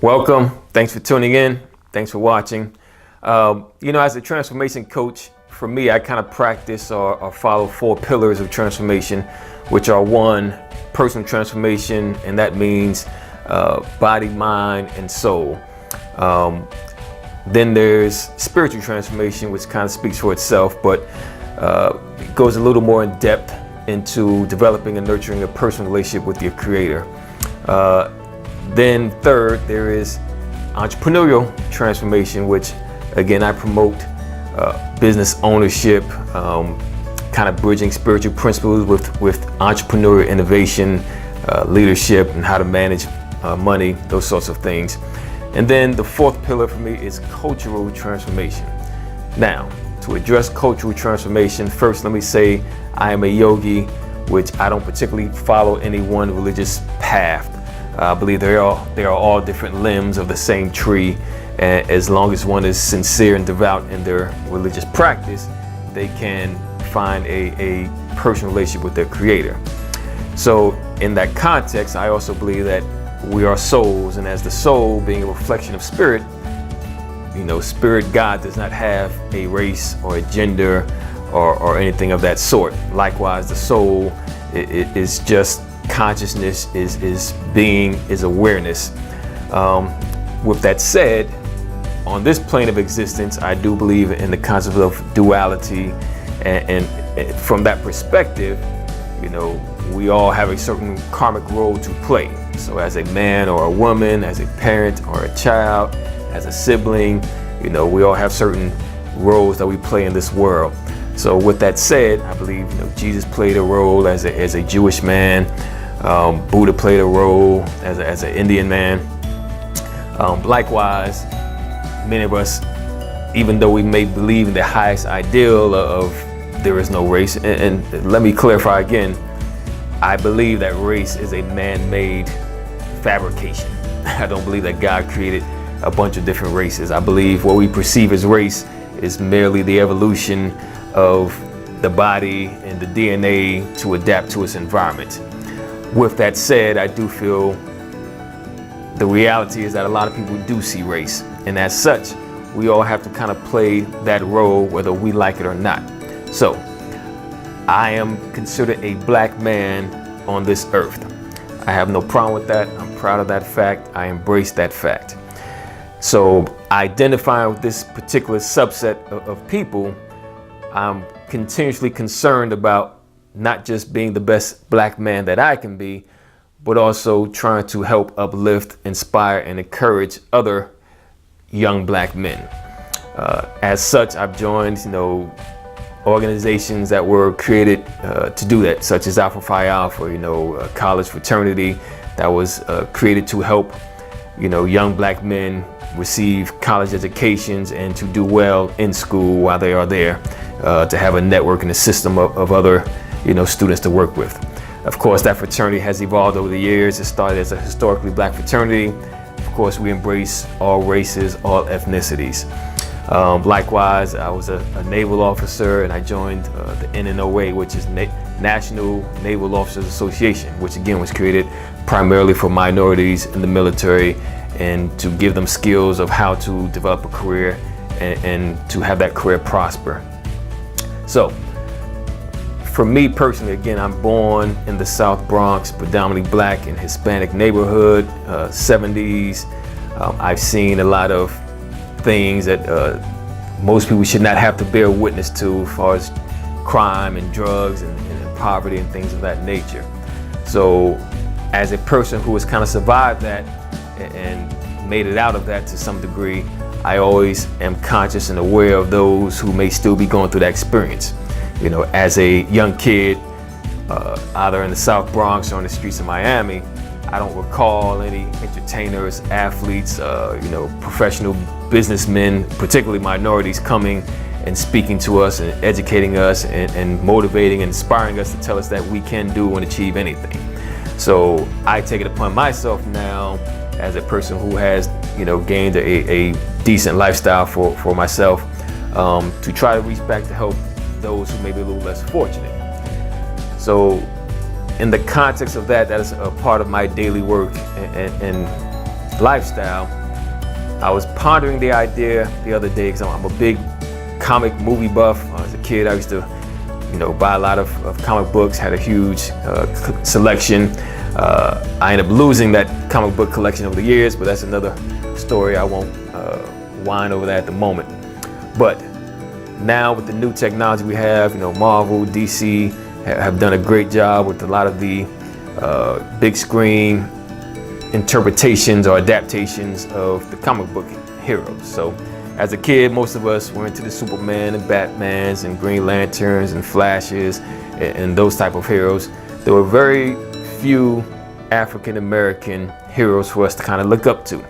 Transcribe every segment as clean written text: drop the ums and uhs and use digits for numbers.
Welcome. Thanks for tuning in. Thanks for watching. As a transformation coach, for me, I kind of practice or follow 4 pillars of transformation, which are 1, personal transformation, and that means body, mind, and soul. Then there's spiritual transformation, which kind of speaks for itself, but it goes a little more in depth into developing and nurturing a personal relationship with your creator. Then third, there is entrepreneurial transformation, which again, I promote business ownership, kind of bridging spiritual principles with entrepreneurial innovation, leadership, and how to manage money, those sorts of things. And then the 4th pillar for me is cultural transformation. Now, to address cultural transformation, first let me say I am a yogi, which I don't particularly follow any one religious path. I believe they are all different limbs of the same tree, and as long as one is sincere and devout in their religious practice, they can find a personal relationship with their creator. So in that context, I also believe that we are souls, and as the soul being a reflection of spirit, spirit God does not have a race or a gender or anything of that sort. Likewise, the soul is just consciousness, is being, is awareness. With that said, on this plane of existence, I do believe in the concept of duality, and from that perspective, we all have a certain karmic role to play. So as a man or a woman, as a parent or a child, as a sibling, we all have certain roles that we play in this world. So with that said, I believe Jesus played a role as a Jewish man. Buddha played a role as an Indian man. Likewise, many of us, even though we may believe in the highest ideal of there is no race, and let me clarify again, I believe that race is a man-made fabrication. I don't believe that God created a bunch of different races. I believe what we perceive as race is merely the evolution of the body and the DNA to adapt to its environment. With that said, I do feel the reality is that a lot of people do see race, and as such, we all have to kind of play that role whether we like it or not. So, I am considered a black man on this earth. I have no problem with that. I'm proud of that fact. I embrace that fact. So, identifying with this particular subset of people, I'm continuously concerned about not just being the best black man that I can be, but also trying to help uplift, inspire, and encourage other young black men. As such, I've joined, organizations that were created to do that, such as Alpha Phi Alpha, a college fraternity that was created to help, young black men receive college educations and to do well in school while they are there, to have a network and a system of other, students to work with. Of course, that fraternity has evolved over the years. It started as a historically black fraternity. Of course, we embrace all races, all ethnicities. Likewise, I was a naval officer, and I joined the NNOA, which is National Naval Officers Association, which again was created primarily for minorities in the military and to give them skills of how to develop a career and to have that career prosper. So, for me personally, again, I'm born in the South Bronx, predominantly black and Hispanic neighborhood, 70s. I've seen a lot of things that most people should not have to bear witness to, as far as crime and drugs and poverty and things of that nature. So as a person who has kind of survived that and made it out of that to some degree, I always am conscious and aware of those who may still be going through that experience. As a young kid, either in the South Bronx or on the streets of Miami, I don't recall any entertainers, athletes, professional businessmen, particularly minorities, coming and speaking to us and educating us and motivating and inspiring us to tell us that we can do and achieve anything. So I take it upon myself now, as a person who has, gained a decent lifestyle for myself, to try to reach back to help those who may be a little less fortunate. So in the context of that, that is a part of my daily work, and lifestyle, I was pondering the idea the other day because I'm a big comic movie buff. As a kid, I used to, buy a lot of comic books, had a huge selection. I ended up losing that comic book collection over the years, but that's another story. I won't whine over that at the moment. But now with the new technology we have, Marvel, DC have done a great job with a lot of the big screen interpretations or adaptations of the comic book heroes. So as a kid, most of us were into the Superman and Batmans and Green Lanterns and Flashes and those type of heroes. There were very few African American heroes for us to kind of look up to.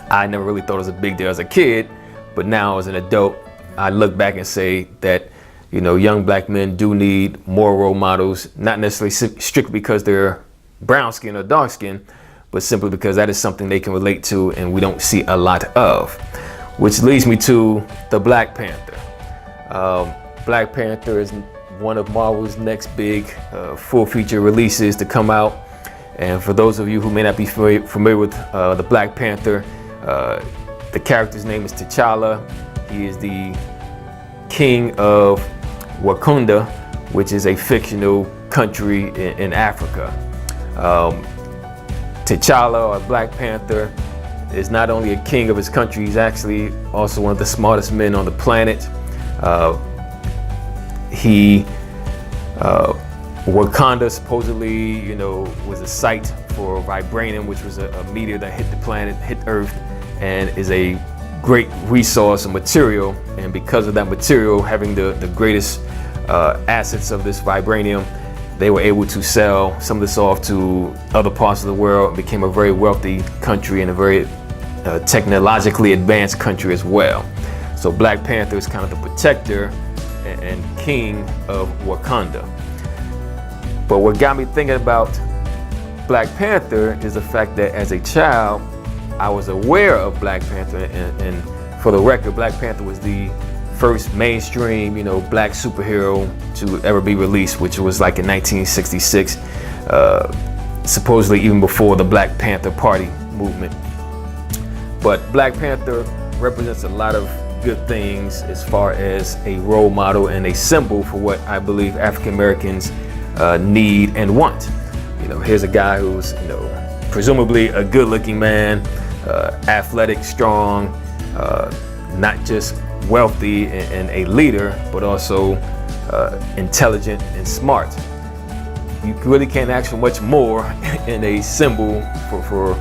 I never really thought it was a big deal as a kid, but now as an adult, I look back and say that, young black men do need more role models, not necessarily strictly because they're brown skin or dark skin, but simply because that is something they can relate to and we don't see a lot of. Which leads me to the Black Panther. Black Panther is one of Marvel's next big full feature releases to come out. And for those of you who may not be familiar with the Black Panther, the character's name is T'Challa. He is the king of Wakanda, which is a fictional country in Africa. T'Challa, or Black Panther, is not only a king of his country, he's actually also one of the smartest men on the planet. Wakanda supposedly, was a site for VIBRANIUM, which was a meteor that hit the planet, hit Earth, and is a great resource and material. And because of that material having the greatest assets of this vibranium, they were able to sell some of this off to other parts of the world and became a very wealthy country and a very technologically advanced country as well. So Black Panther is kind of the protector and king of Wakanda. But what got me thinking about Black Panther is the fact that as a child, I was aware of Black Panther, and for the record, Black Panther was the first mainstream, black superhero to ever be released, which was like in 1966, supposedly even before the Black Panther Party movement. But Black Panther represents a lot of good things as far as a role model and a symbol for what I believe African Americans need and want. Here's a guy who's, presumably a good-looking man, athletic, strong, not just wealthy and a leader, but also intelligent and smart. You really can't ask for much more in a symbol for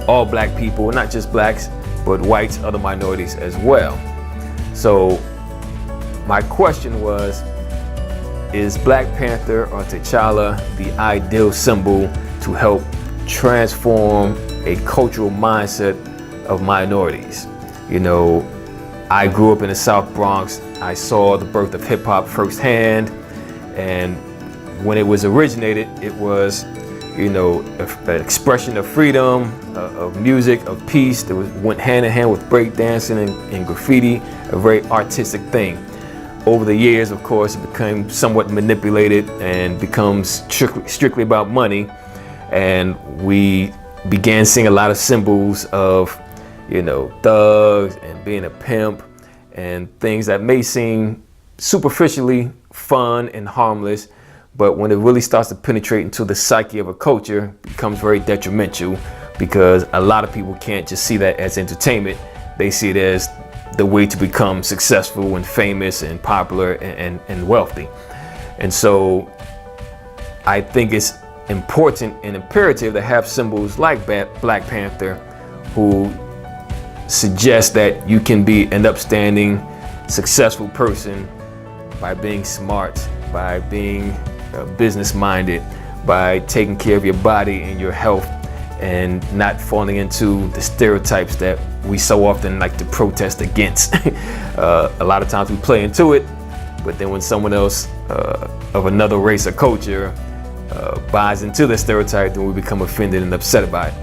all black people, not just blacks, but whites, other minorities as well. So my question was, is Black Panther or T'Challa the ideal symbol to help transform a cultural mindset of minorities? I grew up in the South Bronx. I saw the birth of hip hop firsthand, and when it was originated, it was, an expression of freedom, of music, of peace that went hand in hand with breakdancing and graffiti, a very artistic thing. Over the years, of course, it became somewhat manipulated and becomes strictly about money, and we began seeing a lot of symbols of, thugs and being a pimp and things that may seem superficially fun and harmless, but when it really starts to penetrate into the psyche of a culture, it becomes very detrimental, because a lot of people can't just see that as entertainment. They see it as the way to become successful and famous and popular and wealthy. And so I think it's important and imperative to have symbols like Black Panther, who suggest that you can be an upstanding, successful person by being smart, by being business-minded, by taking care of your body and your health, and not falling into the stereotypes that we so often like to protest against. A lot of times we play into it, but then when someone else of another race or culture buys into the stereotype, then we become offended and upset about it.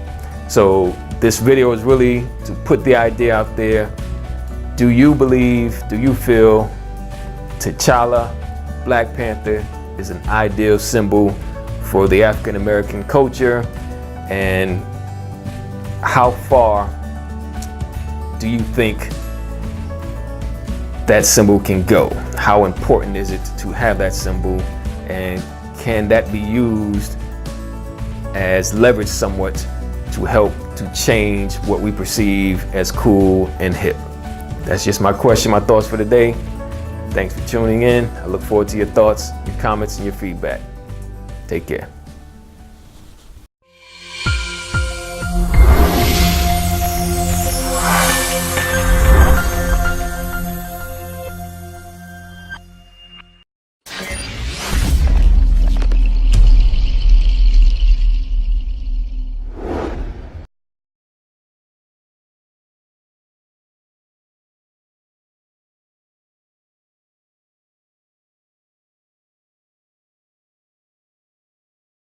So this video is really to put the idea out there. Do you feel T'Challa, Black Panther, is an ideal symbol for the African American culture? And how far do you think that symbol can go? How important is it to have that symbol, and can that be used as leverage somewhat to help to change what we perceive as cool and hip? That's just my question, my thoughts for today. Thanks for tuning in. I look forward to your thoughts, your comments, and your feedback. Take care.